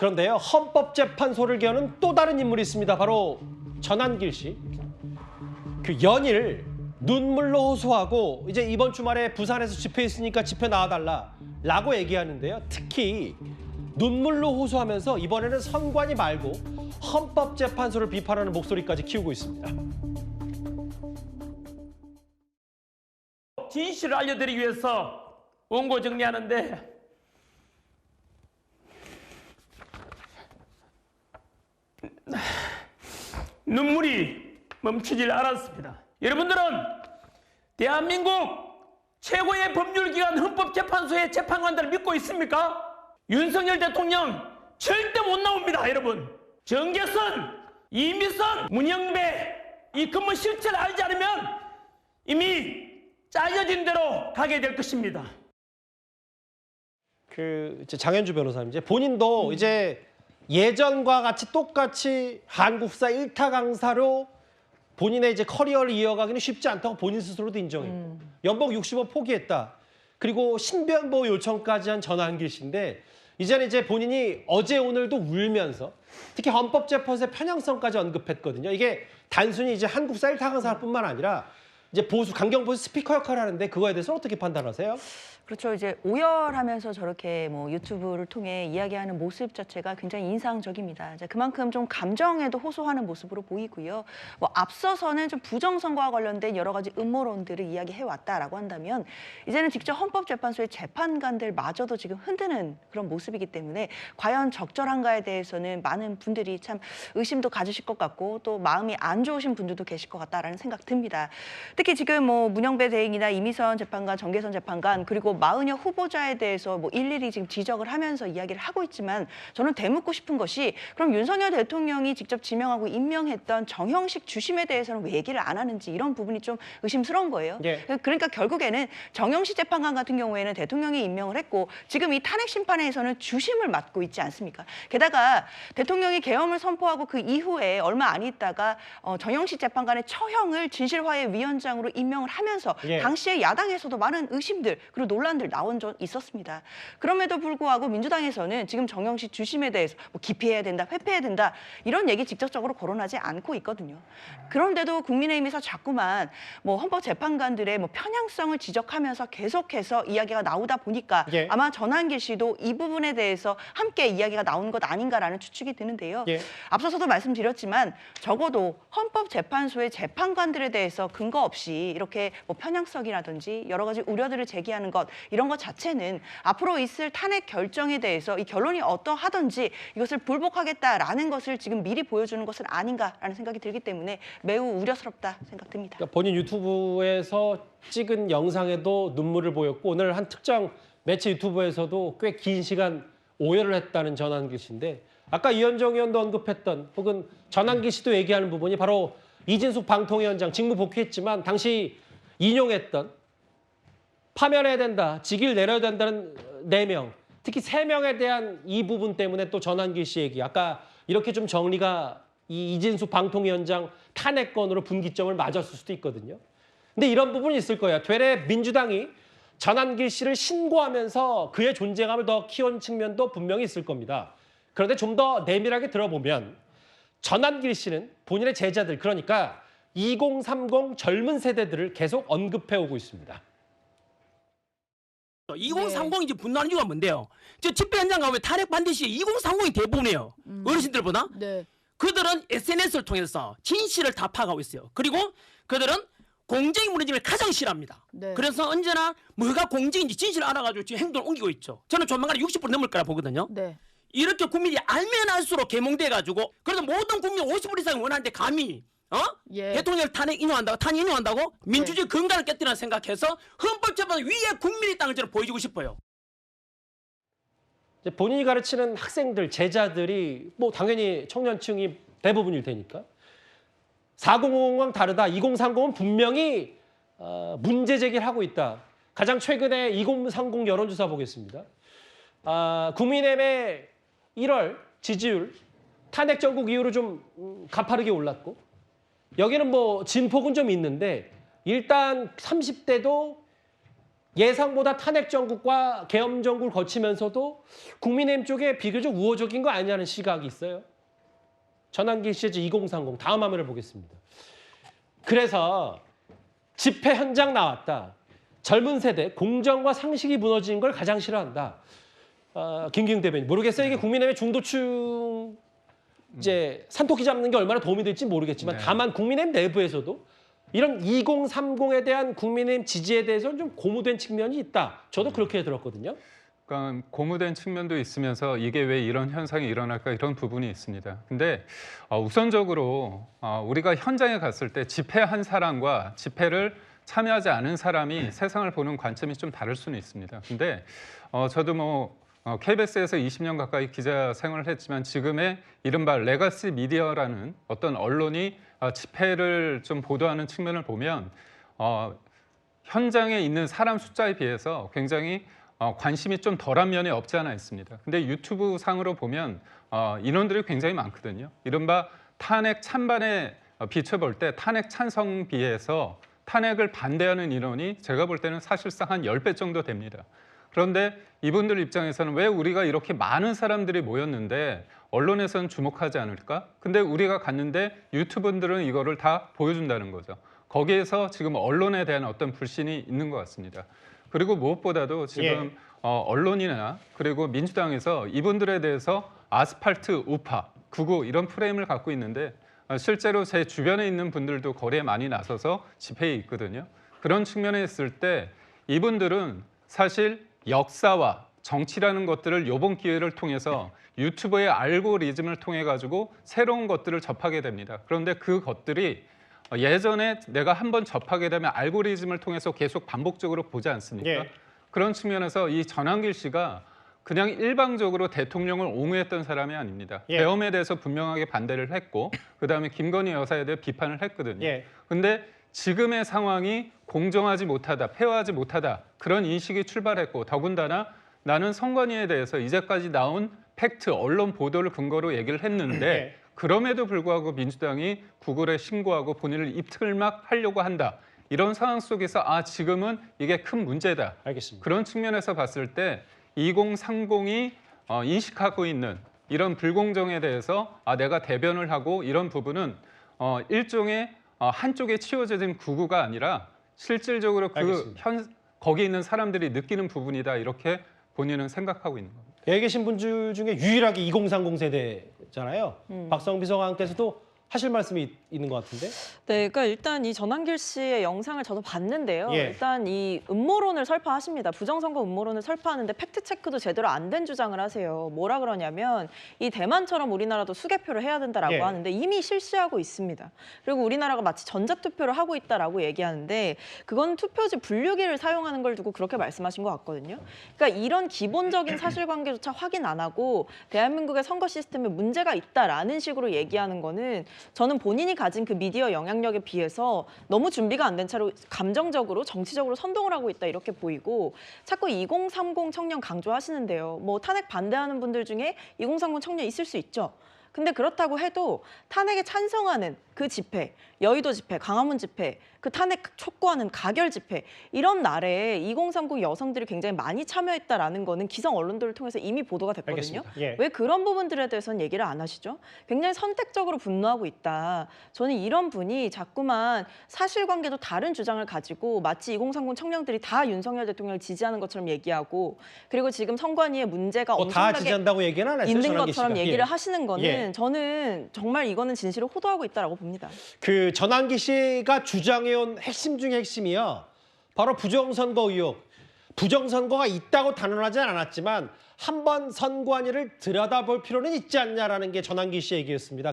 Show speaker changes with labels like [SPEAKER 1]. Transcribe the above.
[SPEAKER 1] 그런데요, 헌법재판소를 겨눈 또 다른 인물이 있습니다. 바로 전한길 씨. 그 연일 눈물로 호소하고 이제 이번 주말에 부산에서 집회 있으니까 집회 나와달라라고 얘기하는데요. 특히 눈물로 호소하면서 이번에는 선관위 말고 헌법재판소를 비판하는 목소리까지 키우고 있습니다.
[SPEAKER 2] 진실을 알려드리기 위해서 원고 정리하는데 눈물이 멈추질 않았습니다. 여러분들은 대한민국 최고의 법률기관 헌법재판소의 재판관들을 믿고 있습니까? 윤석열 대통령 절대 못 나옵니다, 여러분. 정계선, 이미선, 문영배 이 근무 실체를 알지 않으면 이미 짜여진 대로 가게 될 것입니다.
[SPEAKER 1] 이제 장현주 변호사님, 이제 본인도 이제 예전과 같이 똑같이 한국사 1타 강사로 본인의 이제 커리어를 이어가기는 쉽지 않다고 본인 스스로도 인정했고 연봉 60억 포기했다. 그리고 신변보호 요청까지 한 전한길 씨인데 이제는 이제 본인이 어제 오늘도 울면서 특히 헌법재판소의 편향성까지 언급했거든요. 이게 단순히 이제 한국사 1타 강사뿐만 아니라 이제 강경보수 스피커 역할을 하는데 그거에 대해서 어떻게 판단하세요?
[SPEAKER 3] 그렇죠. 이제 오열하면서 저렇게 뭐 유튜브를 통해 이야기하는 모습 자체가 굉장히 인상적입니다. 이제 그만큼 좀 감정에도 호소하는 모습으로 보이고요. 뭐 앞서서는 좀 부정선거와 관련된 여러 가지 음모론들을 이야기해 왔다라고 한다면 이제는 직접 헌법재판소의 재판관들마저도 지금 흔드는 그런 모습이기 때문에 과연 적절한가에 대해서는 많은 분들이 참 의심도 가지실 것 같고 또 마음이 안 좋으신 분들도 계실 것 같다라는 생각 듭니다. 특히 지금 뭐 문영배 대행이나 이미선 재판관, 정계선 재판관 그리고 마흔여 후보자에 대해서 뭐 일일이 지금 지적을 하면서 이야기를 하고 있지만 저는 되묻고 싶은 것이 그럼 윤석열 대통령이 직접 지명하고 임명했던 정형식 주심에 대해서는 왜 얘기를 안 하는지 이런 부분이 좀 의심스러운 거예요.
[SPEAKER 1] 예.
[SPEAKER 3] 그러니까 결국에는 정형식 재판관 같은 경우에는 대통령이 임명을 했고 지금 이 탄핵 심판에서는 주심을 맡고 있지 않습니까? 게다가 대통령이 계엄을 선포하고 그 이후에 얼마 안 있다가 정형식 재판관의 처형을 진실화해 위원장으로 임명을 하면서
[SPEAKER 1] 예.
[SPEAKER 3] 당시에 야당에서도 많은 의심들 그리고 논란들 나온 적 있었습니다. 그럼에도 불구하고 민주당에서는 지금 정영식 주심에 대해서 뭐 기피해야 된다, 회피해야 된다 이런 얘기 직접적으로 거론하지 않고 있거든요. 그런데도 국민의힘에서 자꾸만 뭐 헌법재판관들의 뭐 편향성을 지적하면서 계속해서 이야기가 나오다 보니까
[SPEAKER 1] 예.
[SPEAKER 3] 아마 전한길 씨도 이 부분에 대해서 함께 이야기가 나오는 것 아닌가라는 추측이 드는데요.
[SPEAKER 1] 예.
[SPEAKER 3] 앞서서도 말씀드렸지만 적어도 헌법재판소의 재판관들에 대해서 근거 없이 이렇게 뭐 편향성이라든지 여러 가지 우려들을 제기하는 것 이런 것 자체는 앞으로 있을 탄핵 결정에 대해서 이 결론이 어떠하든지 이것을 불복하겠다라는 것을 지금 미리 보여주는 것은 아닌가라는 생각이 들기 때문에 매우 우려스럽다 생각됩니다.
[SPEAKER 1] 그러니까 본인 유튜브에서 찍은 영상에도 눈물을 보였고 오늘 한 특정 매체 유튜브에서도 꽤 긴 시간 오열을 했다는 전한길 씨인데 아까 이현정 의원도 언급했던 혹은 전한길 씨도 얘기하는 부분이 바로 이진숙 방통위원장 직무 복귀했지만 당시 인용했던 파면해야 된다, 직위를 내려야 된다는 4명, 특히 3명에 대한 이 부분 때문에 또 전한길 씨 얘기, 아까 이렇게 좀 정리가 이 이진숙 방통위원장 탄핵건으로 분기점을 맞았을 수도 있거든요. 근데 이런 부분이 있을 거예요. 되레 민주당이 전한길 씨를 신고하면서 그의 존재감을 더 키운 측면도 분명히 있을 겁니다. 그런데 좀 더 내밀하게 들어보면 전한길 씨는 본인의 제자들, 그러니까 2030 젊은 세대들을 계속 언급해오고 있습니다.
[SPEAKER 4] 2030이 이제 분노하는 이유가 뭔데요? 저 집회 현장 가면 탄핵 반대시 2030이 대부분이에요. 어르신들보다.
[SPEAKER 5] 네.
[SPEAKER 4] 그들은 SNS를 통해서 진실을 다 파악하고 있어요. 그리고 그들은 공정이 무너짐을 가장 싫어합니다.
[SPEAKER 5] 네.
[SPEAKER 4] 그래서 언제나 뭐가 공정인지 진실을 알아가지고 지금 행동을 옮기고 있죠. 저는 조만간 60% 넘을 거라 보거든요.
[SPEAKER 5] 네.
[SPEAKER 4] 이렇게 국민이 알면 알수록 개몽돼가지고 그래서 모든 국민 50% 이상이 원하는데 감히
[SPEAKER 5] 예.
[SPEAKER 4] 대통령을 탄핵 인용한다고 민주주의 근간을 깨뜨리는 생각해서 헌법재판소 위에 국민의 땅을 저는 보여주고 싶어요.
[SPEAKER 1] 이제 본인이 가르치는 학생들, 제자들이 뭐 당연히 청년층이 대부분일 테니까 4050과 다르다. 2030은 분명히 문제 제기를 하고 있다. 가장 최근에 2030 여론조사 보겠습니다. 국민의힘의 1월 지지율 탄핵 전국 이후로 좀 가파르게 올랐고 여기는 뭐 진폭은 좀 있는데 일단 30대도 예상보다 탄핵 정국과 계엄 정국을 거치면서도 국민의힘 쪽에 비교적 우호적인 거 아니냐는 시각이 있어요. 전환길 씨의 2030 다음 화면을 보겠습니다. 그래서 집회 현장 나왔다. 젊은 세대 공정과 상식이 무너진 걸 가장 싫어한다. 김기웅 대변인 모르겠어요. 이게 국민의힘의 중도층 이제 산토끼 잡는 게 얼마나 도움이 될지 모르겠지만 다만 국민의힘 내부에서도 이런 2030에 대한 국민의힘 지지에 대해서는 좀 고무된 측면이 있다. 저도 그렇게 들었거든요.
[SPEAKER 5] 그러니까 고무된 측면도 있으면서 이게 왜 이런 현상이 일어날까 이런 부분이 있습니다. 근데 우선적으로 우리가 현장에 갔을 때 집회한 사람과 집회를 참여하지 않은 사람이 세상을 보는 관점이 좀 다를 수는 있습니다. 근데 저도 뭐 KBS에서 20년 가까이 기자 생활을 했지만 지금의 이른바 레가시 미디어라는 어떤 언론이 집회를 좀 보도하는 측면을 보면 현장에 있는 사람 숫자에 비해서 굉장히 관심이 좀 덜한 면이 없지 않아 있습니다. 근데 유튜브 상으로 보면 인원들이 굉장히 많거든요. 이른바 탄핵 찬반에 비춰볼 때 탄핵 찬성 비해서 탄핵을 반대하는 인원이 제가 볼 때는 사실상 한 10배 정도 됩니다. 그런데 이분들 입장에서는 왜 우리가 이렇게 많은 사람들이 모였는데 언론에서는 주목하지 않을까? 근데 우리가 갔는데 유튜브들은 이거를 다 보여준다는 거죠. 거기에서 지금 언론에 대한 어떤 불신이 있는 것 같습니다. 그리고 무엇보다도 지금 언론이나 그리고 민주당에서 이분들에 대해서 아스팔트 우파, 극우 이런 프레임을 갖고 있는데 실제로 제 주변에 있는 분들도 거리에 많이 나서서 집회에 있거든요. 그런 측면에 있을 때 이분들은 사실 역사와 정치라는 것들을 이번 기회를 통해서 유튜브의 알고리즘을 통해 가지고 새로운 것들을 접하게 됩니다. 그런데 그 것들이 예전에 내가 한번 접하게 되면 알고리즘을 통해서 계속 반복적으로 보지 않습니까? 그런 측면에서 이 전환길 씨가 그냥 일방적으로 대통령을 옹호했던 사람이 아닙니다. 계엄에 대해서 분명하게 반대를 했고 그다음에 김건희 여사에 대해 비판을 했거든요. 근데 지금의 상황이 공정하지 못하다, 페어하지 못하다 그런 인식이 출발했고 더군다나 나는 선관위에 대해서 이제까지 나온 팩트, 언론 보도를 근거로 얘기를 했는데 그럼에도 불구하고 민주당이 구글에 신고하고 본인을 입틀막 하려고 한다. 이런 상황 속에서 지금은 이게 큰 문제다.
[SPEAKER 1] 알겠습니다.
[SPEAKER 5] 그런 측면에서 봤을 때 2030이 인식하고 있는 이런 불공정에 대해서 내가 대변을 하고 이런 부분은 일종의 한쪽에 치워진 구구가 아니라 실질적으로 거기 있는 사람들이 느끼는 부분이다. 이렇게 본인은 생각하고 있는 겁니다.
[SPEAKER 1] 여기 계신 분들 중에 유일하게 2030 세대잖아요. 박성 비서관께서도 하실 말씀이 있는 것 같은데.
[SPEAKER 6] 네, 그러니까 일단 이 전환길 씨의 영상을 저도 봤는데요. 일단 이 음모론을 설파하십니다. 부정선거 음모론을 설파하는데 팩트체크도 제대로 안 된 주장을 하세요. 뭐라 그러냐면 이 대만처럼 우리나라도 수개표를 해야 된다라고 하는데 이미 실시하고 있습니다. 그리고 우리나라가 마치 전자투표를 하고 있다라고 얘기하는데 그건 투표지 분류기를 사용하는 걸 두고 그렇게 말씀하신 것 같거든요. 그러니까 이런 기본적인 사실관계조차 확인 안 하고 대한민국의 선거 시스템에 문제가 있다라는 식으로 얘기하는 거는 저는 본인이 가진 그 미디어 영향력에 비해서 너무 준비가 안 된 채로 감정적으로 정치적으로 선동을 하고 있다 이렇게 보이고 자꾸 2030 청년 강조하시는데요. 뭐 탄핵 반대하는 분들 중에 2030 청년 있을 수 있죠. 근데 그렇다고 해도 탄핵에 찬성하는 그 집회, 여의도 집회, 강화문 집회, 그 탄핵 촉구하는 가결 집회 이런 날에 2030 여성들이 굉장히 많이 참여했다라는 거는 기성 언론들을 통해서 이미 보도가 됐거든요. 왜 그런 부분들에 대해서는 얘기를 안 하시죠? 굉장히 선택적으로 분노하고 있다. 저는 이런 분이 자꾸만 사실관계도 다른 주장을 가지고 마치 2030 청년들이 다 윤석열 대통령을 지지하는 것처럼 얘기하고 그리고 지금 선관위에 문제가
[SPEAKER 1] 다
[SPEAKER 6] 엄청나게
[SPEAKER 1] 지지한다고 얘기는 안 했어요.
[SPEAKER 6] 있는 것처럼
[SPEAKER 1] 씨가.
[SPEAKER 6] 얘기를 하시는 거는 저는 정말 이거는 진실을 호도하고 있다라고 봅니다.
[SPEAKER 1] 그 전환기 씨가 주장해온 핵심 중에 핵심이요. 바로 부정선거 의혹. 부정선거가 있다고 단언하지는 않았지만 한번 선관위를 들여다볼 필요는 있지 않냐라는 게 전환기 씨의 얘기였습니다.